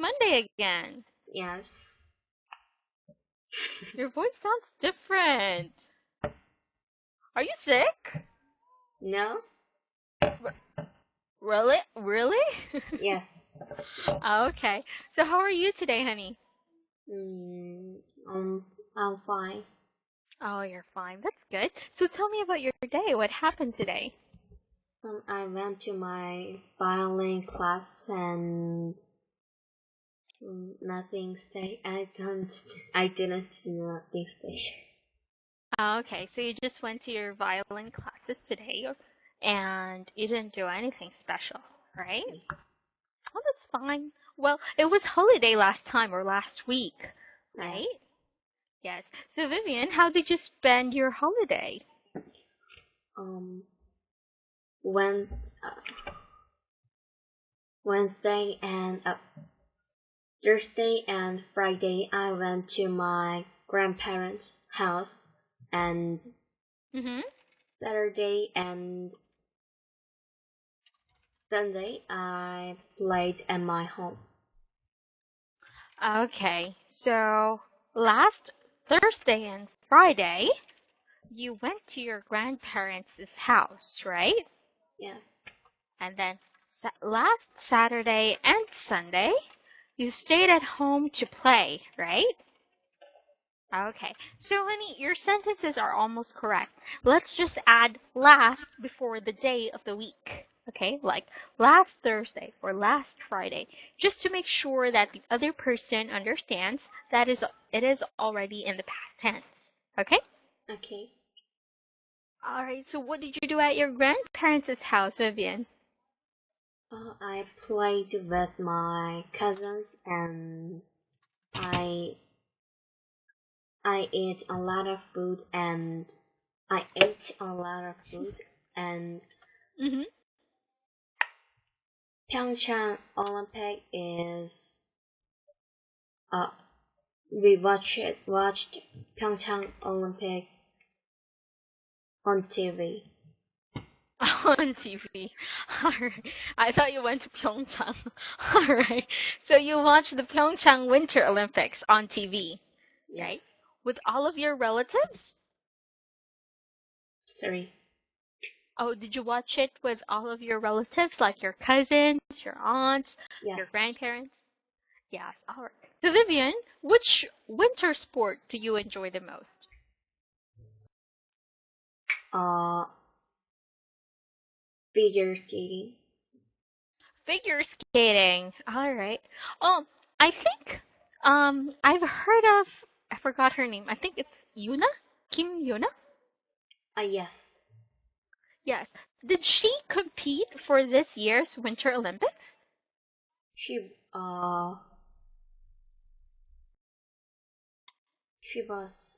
Monday again. Yes. Your voice sounds different. Are you sick? No? Really? Really? Yes. Okay. So how are you today, honey? Mm, I'm fine. Oh, you're fine. That's good. So tell me about your day. What happened today? I went to my violin class and nothing stay. I didn't do nothing special. Okay, so you just went to your violin classes today and you didn't do anything special, right? Oh, that's fine. Well, it was holiday last time or last week, Yes. right? Yes. So Vivian, how did you spend your holiday? Um, when Wednesday and Thursday and Friday, I went to my grandparents' house, and Mm-hmm. Saturday and Sunday, I played at my home. Okay, so last Thursday and Friday, you went to your grandparents' house, right? Yes. And then last Saturday and Sunday, you stayed at home to play, right? Okay, so honey, your sentences are almost correct. Let's just add last before the day of the week. Okay, like last Thursday or last Friday, just to make sure that the other person understands that it is already in the past tense. Okay? Okay. Alright, so what did you do at your grandparents' house, Vivian? I played with my cousins and I I ate a lot of food and I ate a lot of food and Mm-hmm. Pyeongchang Olympic is uh we watched Pyeongchang Olympic on TV. On TV. Alright. I thought you went to Pyeongchang. Alright. So you watched the Pyeongchang Winter Olympics on TV, Yes. right? With all of your relatives? Sorry. Oh, did you watch it with all of your relatives, like your cousins, your aunts, Yes. your grandparents? Yes, alright. So Vivian, which winter sport do you enjoy the most? Uh Figure skating. Figure skating. Alright. Oh, I think I've heard of I forgot her name. I think it's Yuna? Kim Yuna? Yes. Yes. Did she compete for this year's Winter Olympics? She uh she was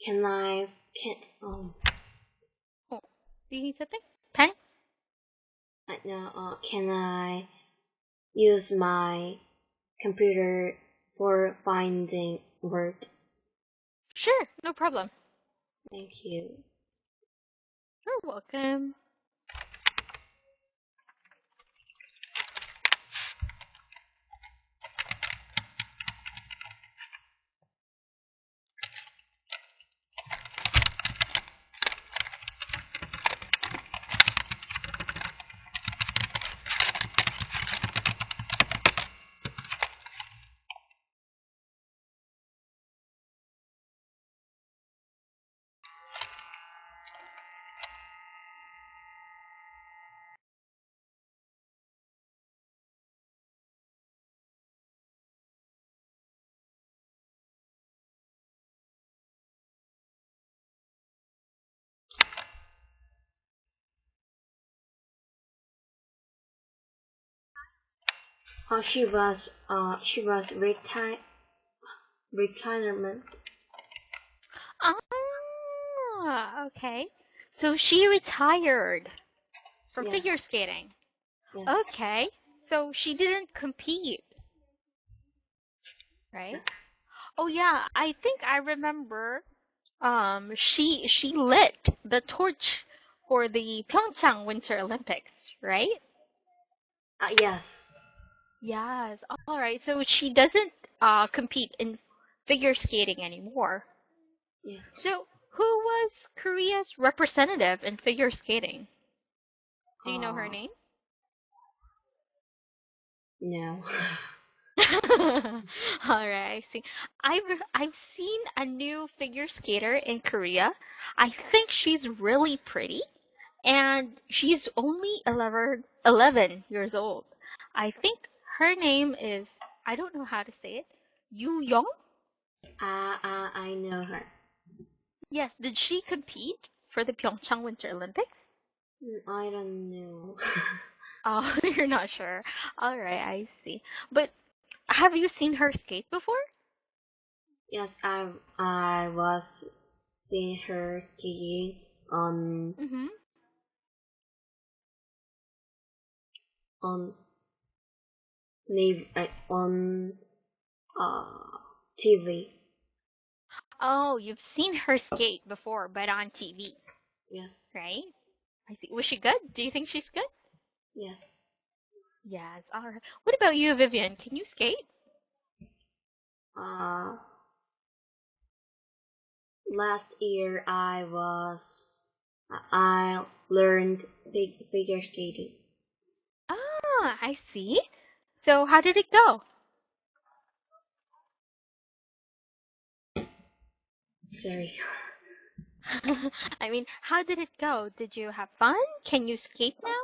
can I can Oh, do you need something? Pen? no can I use my computer for finding word? Sure, no problem. Thank you. You're welcome. She was retirement. Ah, okay. So she retired from Yes. figure skating. Yes. Okay. So she didn't compete, right? Yes. Oh yeah, I think I remember she lit the torch for the Pyeongchang Winter Olympics, right? Yes. Yes. All right. So she doesn't compete in figure skating anymore. Yes. So who was Korea's representative in figure skating? Do you know her name? No. All right, I see. I've seen a new figure skater in Korea. I think she's really pretty, and she's only 11 years old. I think her name is, I don't know how to say it, Yu Young? I know her. Yes, did she compete for the Pyeongchang Winter Olympics? I don't know. Oh, you're not sure. All right, I see. But have you seen her skate before? Yes, I was seeing her skating Mm-hmm. on on TV. Oh, you've seen her skate before, but on TV, Yes. right? I see. Was she good? Do you think she's good? Yes. Yes. All right. What about you, Vivian? Can you skate? Uh, Last year I learned figure skating. Ah, I see. So how did it go? Sorry. I mean, how did it go? Did you have fun? Can you skate now?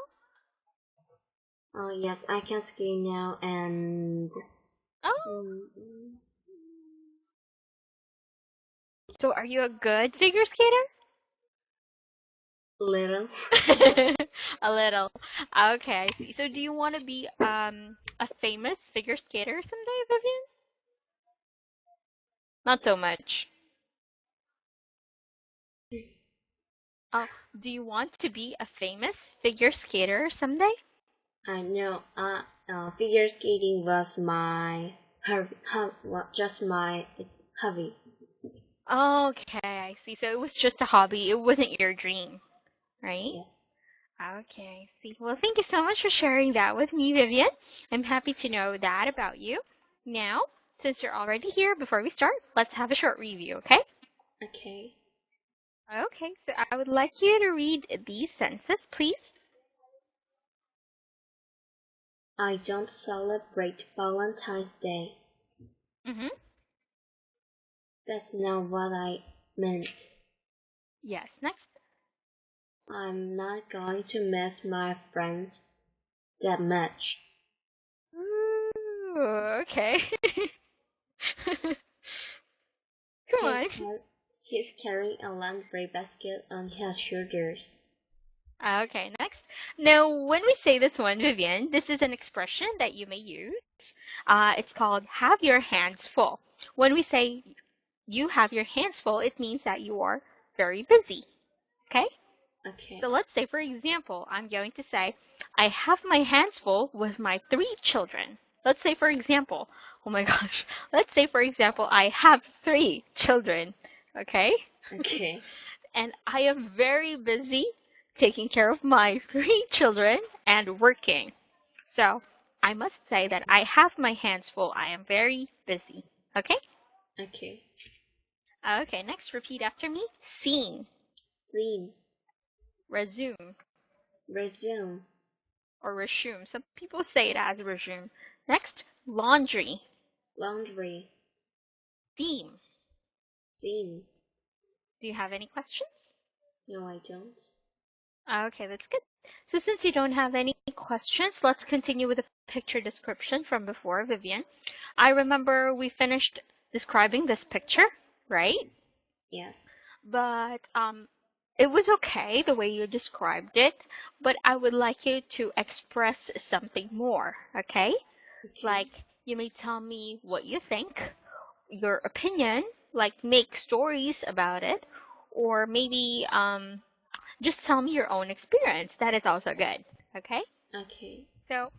Oh yes, I can skate now and Oh, mm, so are you a good figure skater? little. A little. Okay, I see. So do you want to be a famous figure skater someday, Vivian? Not so much. Oh, do you want to be a famous figure skater someday? I know. Figure skating was my just my hobby. Okay, I see. So it was just a hobby. It wasn't your dream, right? Yes. Okay, I see. Well, thank you so much for sharing that with me, Vivian. I'm happy to know that about you. Now, since you're already here, before we start, let's have a short review, okay? Okay. Okay, so I would like you to read these sentences, please. I don't celebrate Valentine's Day. Mm-hmm. That's not what I meant. Yes, next. I'm not going to miss my friends that much. Ooh, okay. Come He's, on. car- he's carrying a laundry basket on his shoulders. Okay, next. Now, when we say this one, Vivian, this is an expression that you may use. It's called have your hands full. When we say you have your hands full, it means that you are very busy. Okay? Okay. So let's say, for example, I'm going to say, I have my hands full with my 3 children. Let's say, for example, oh my gosh, let's say, for example, I have 3 children. Okay? Okay. And I am very busy taking care of my 3 children and working. So I must say that I have my hands full. I am very busy. Okay? Okay. Okay, next repeat after me. Scene, Clean. resume, Resume. or resume. Some people say it as resume. Next, laundry, Laundry. theme. Theme. Do you have any questions? No, I don't. Okay, that's good. So since you don't have any questions, let's continue with the picture description from before, Vivian. I remember we finished describing this picture, right? Yes. But it was okay the way you described it, but I would like you to express something more, okay? Okay. Like you may tell me what you think, your opinion, like make stories about it, or maybe just tell me your own experience. That is also good. Okay? Okay. So,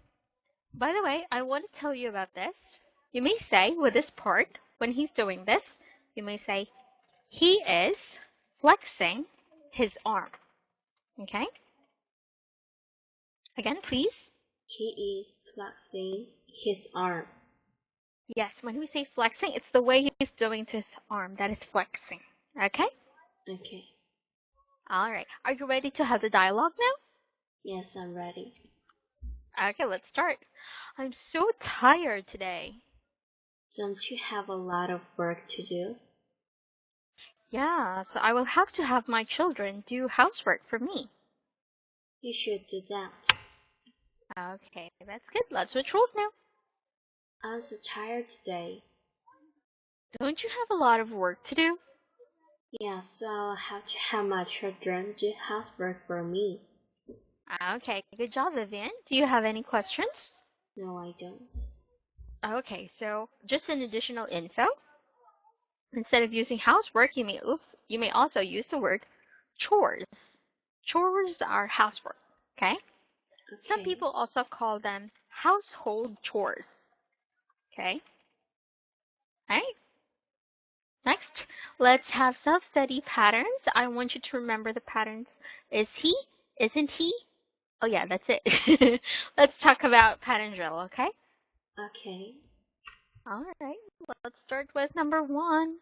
by the way, I want to tell you about this. You may say with this part, when he's doing this, you may say, he is flexing his arm. Okay? Again, please. He is flexing his arm. Yes, when we say flexing, it's the way he's doing to his arm that is flexing. Okay? Okay. All right. Are you ready to have the dialogue now? Yes, I'm ready. Okay, let's start. I'm so tired today. Don't you have a lot of work to do? Yeah, so I will have to have my children do housework for me. You should do that. Okay, that's good. Let's switch roles now. I'm so tired today. Don't you have a lot of work to do? Yeah, so I'll have to have my children do housework for me. Okay, good job, Vivian. Do you have any questions? No, I don't. Okay, so just an additional info. Instead of using housework, you may also use the word chores. Chores are housework, okay? Some Okay. people also call them household chores, okay? All right. Next, let's have self-study patterns. I want you to remember the patterns. Is he? Isn't he? Oh yeah, that's it. Let's talk about pattern drill, okay? Okay. All right. Let's start with number 1.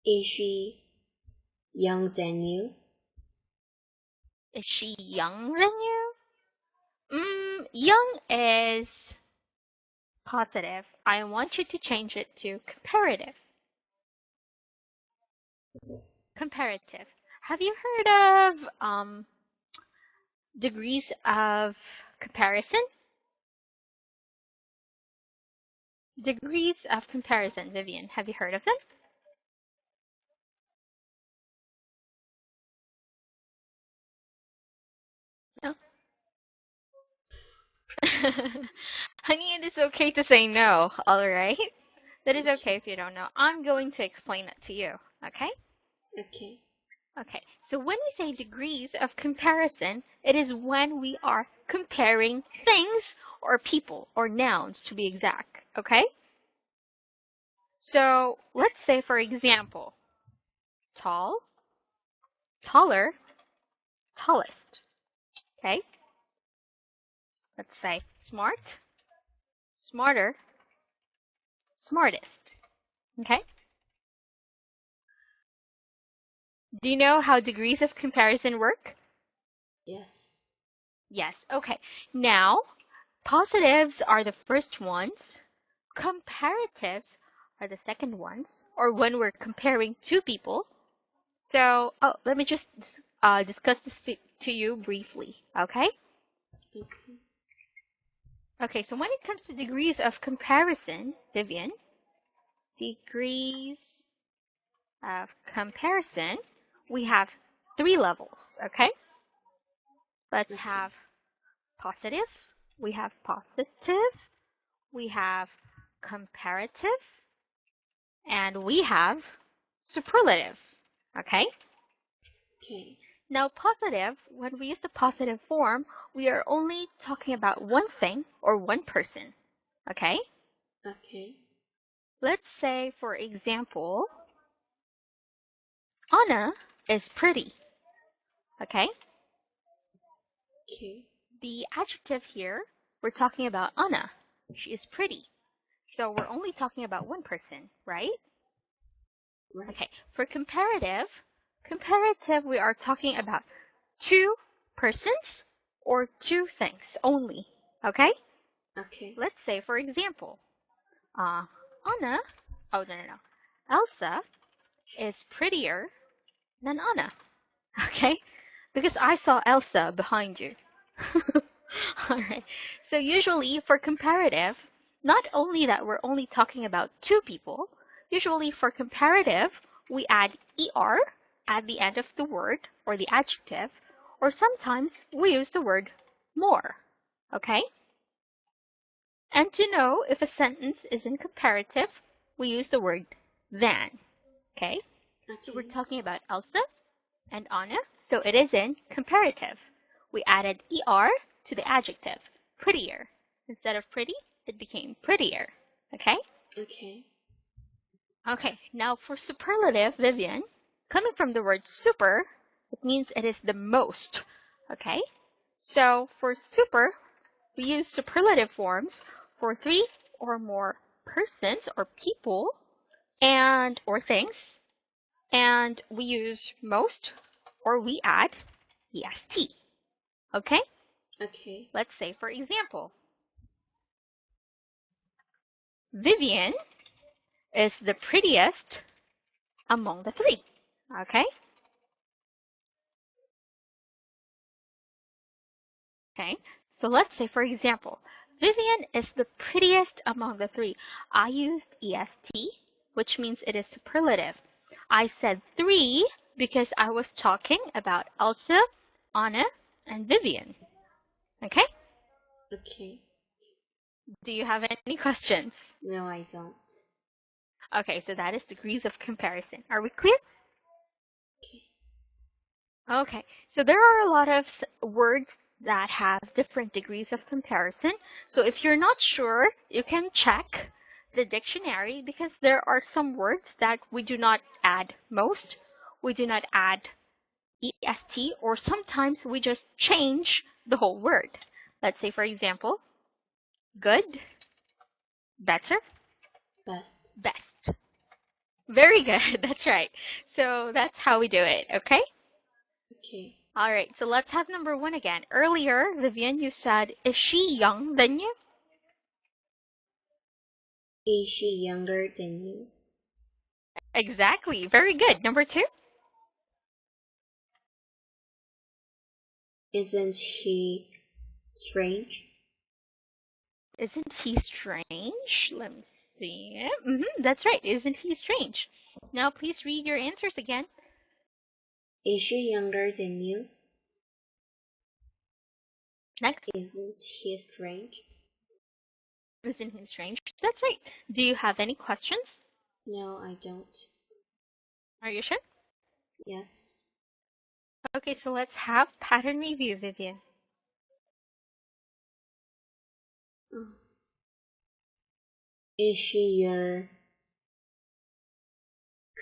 Is she young than you? Is she young than you? Young is positive. I want you to change it to comparative. Comparative. Have you heard of degrees of comparison? Degrees of comparison, Vivian. Have you heard of them? No? Honey, it is okay to say no, alright? That is okay if you don't know. I'm going to explain it to you, okay? Okay. Okay, so when we say degrees of comparison, it is when we are comparing things or people or nouns to be exact, okay? So let's say, for example, tall, taller, tallest, okay? Let's say smart, smarter, smartest, okay? Do you know how degrees of comparison work? Yes. Yes, okay. Now, positives are the first ones. Comparatives are the second ones, or when we're comparing two people. So, let me just discuss this to you briefly, okay? Okay. Okay, so when it comes to degrees of comparison, Vivian, degrees of comparison, we have 3 levels, okay? Let's Okay. have positive, we have positive, we have comparative, and we have superlative, okay? Okay. Now, positive, when we use the positive form, we are only talking about one thing or one person, okay? Okay. Let's say, for example, Anna is pretty, okay? Okay. The adjective here, we're talking about Anna. She is pretty. So we're only talking about one person, right? Right. Okay, for comparative, we are talking about 2 persons or 2 things only, okay? Okay. Let's say, for example, Anna, oh, no. Elsa is prettier than Anna, okay? Because I saw Elsa behind you. Alright, so usually for comparative, not only that we're only talking about 2 people, usually for comparative, we add er at the end of the word or the adjective, or sometimes we use the word more, okay? And to know if a sentence is in comparative, we use the word than, okay? So we're Okay. talking about Elsa and Anna, so it is in comparative. We added er to the adjective, prettier. Instead of pretty, it became prettier, okay? Okay. Okay, now for superlative, Vivian, coming from the word super, It means it is the most. Okay? So for super, we use superlative forms for 3 or more persons or people and or things. And we use most or we add est. Okay? Okay. Let's say, for example, Vivian is the prettiest among the 3. Okay? Okay, so let's say, for example, Vivian is the prettiest among the 3. I used est, which means it is superlative. I said 3 because I was talking about Elsa, Anna, and Vivian. Okay? Okay. Do you have any questions? No, I don't. Okay, so that is degrees of comparison. Are we clear? Okay. Okay, so there are a lot of words that have different degrees of comparison. So if you're not sure, you can check the dictionary because there are some words that we do not add most, we do not add est, or sometimes we just change the whole word. Let's say, for example, good, better, Best. best. Very good, that's right. So that's how we do it, okay? Okay. All right, so let's have number 1 again. Earlier, Vivian, you said, is she young than you? Is she younger than you? Exactly. Very good. Number 2? Isn't he strange? Isn't he strange? Let me see. That's right. Isn't he strange? Now, please read your answers again. Is she younger than you? Next. Isn't he strange? Isn't he strange? That's right. Do you have any questions? No, I don't. Are you sure? Yes. Okay, so let's have pattern review, Vivian. Oh. Is she your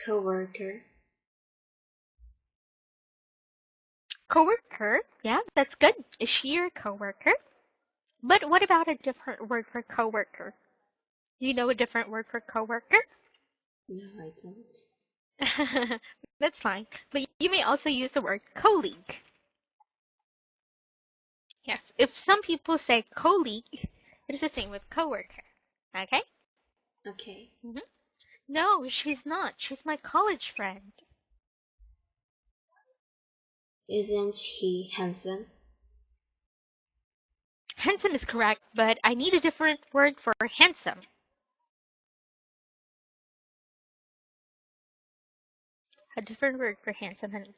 coworker? Coworker. Yeah, that's good. Is she your coworker? But what about a different word for coworker? Do you know a different word for coworker? No, I don't. That's fine. But you may also use the word colleague. Yes, if some people say colleague, it is the same with coworker. Okay? Okay. No, she's not. She's my college friend. Isn't he handsome? Handsome is correct, but I need a different word for handsome. A different word for handsome, honey.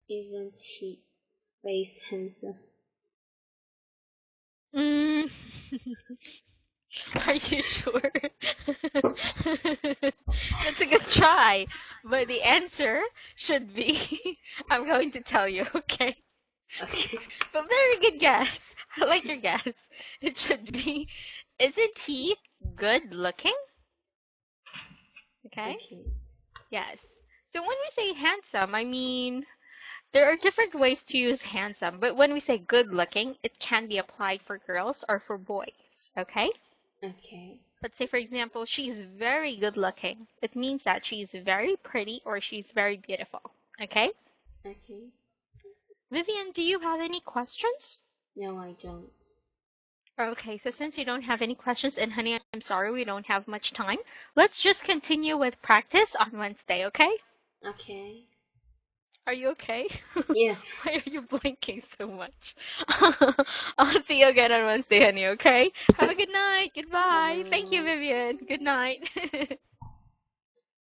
Isn't he face handsome? Mm. Are you sure? That's a good try, but the answer should be I'm going to tell you, okay? Okay. But very good guess. I like your guess. It should be, isn't he good looking? Okay? Okay. Yes. So when we say handsome, I mean, there are different ways to use handsome, but when we say good looking, it can be applied for girls or for boys, okay? Okay. Let's say, for example, she's very good looking. It means that she's very pretty or she's very beautiful, okay? Okay. Vivian, do you have any questions? No, I don't. Okay, so since you don't have any questions, and honey, I'm sorry we don't have much time, let's just continue with practice on Wednesday, okay? Okay. Are you okay? Yeah. Why are you blinking so much? I'll see you again on Wednesday, honey, okay? Have a good night. Goodbye. Thank you, Bye. Vivian. Good night.